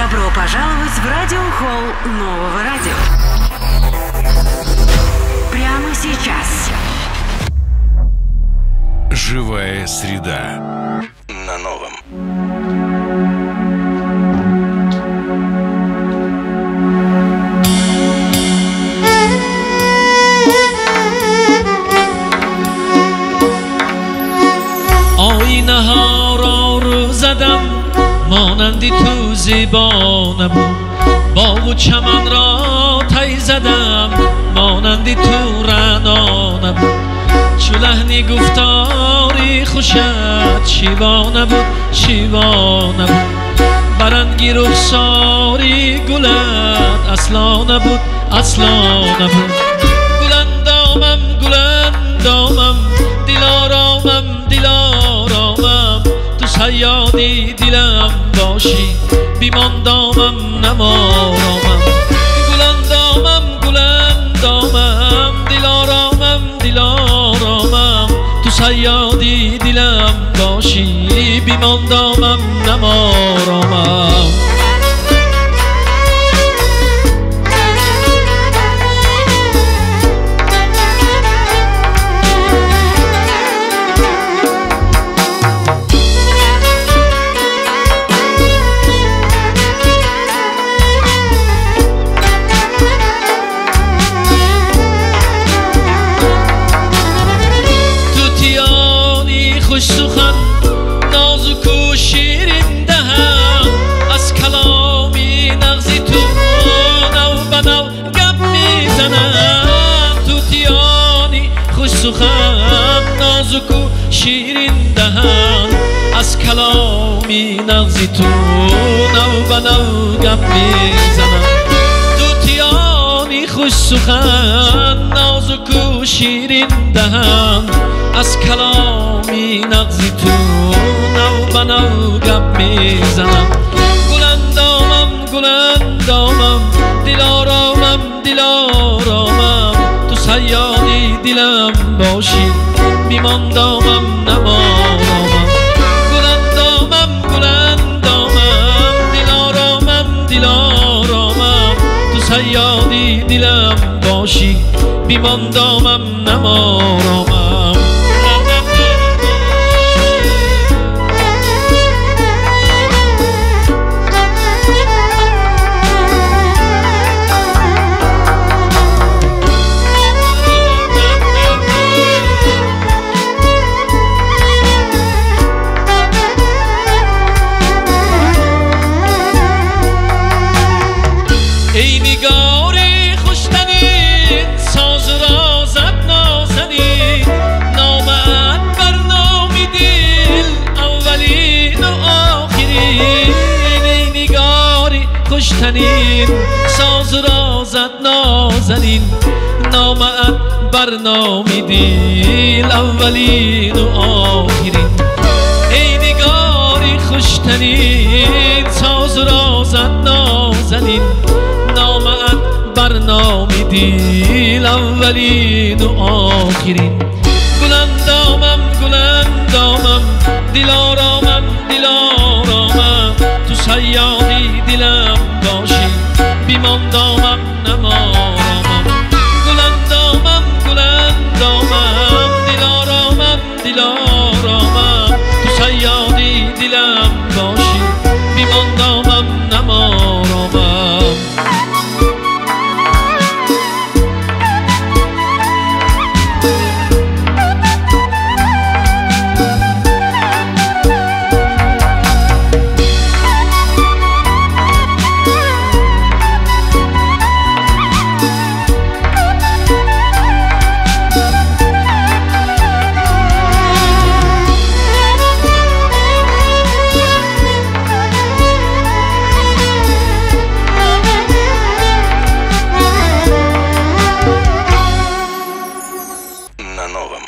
Добро пожаловать в радиохолл нового радио. Прямо сейчас. Живая среда на новом. آینه ها را رو زدم مانندی تو زیبا نبود باغ و چمن را تی زدم مانندی تو رعنا نبود چو لحنی گفتاری خوشت شیوا نبود شیوا نبود برنگی رخساری گلت اصلا نبود اصلا نبود گلندامم گلندامم دلارامم دلارامم تو صیادی دلم باشی بیماندامم نمارامم گلندامم گلندامم دلارامم دلارامم تو صیادی دلم باشی بیماندامم نمارامم خوش سخن نازک و شیرین دهن از کلامی نغزی تو نو بنو گپ میزنم توتیانی خوش سخن نازک و شیرین دهن از کلامی نغزی تو نو بنو گپ میزنم توتیانی خوش سخن نازک و شیرین دهن از کلامی نغزی تو نو بنو گپ میزنم گلندامم گلندامم دلارامم دلارامم تو صیادی دلم باشی بیماندامم نمارامم گلندامم گلندامم دلارامم دلارامم تو صیادی دلم باشی بیماندامم نمارامم ای نگاری خوشتنین ساز را زد نازنین نامت بر نامی دل اولین و آخرین ای نگاری خوشتنین ساز را زد نازنین نامت بر نامی دل اولین و آخرین ای نگاری خوشتنین ساز را زد نازنین نامت برنامه دل اولین و آخرین گلندامم گلندامم دلارامم دلارامم تو صیادی دلم باشی بیماندامم نمارامم گلندامم گلندامم دلارامم دلارامم تو صیادی دلم باشی بیماندامم نمارامم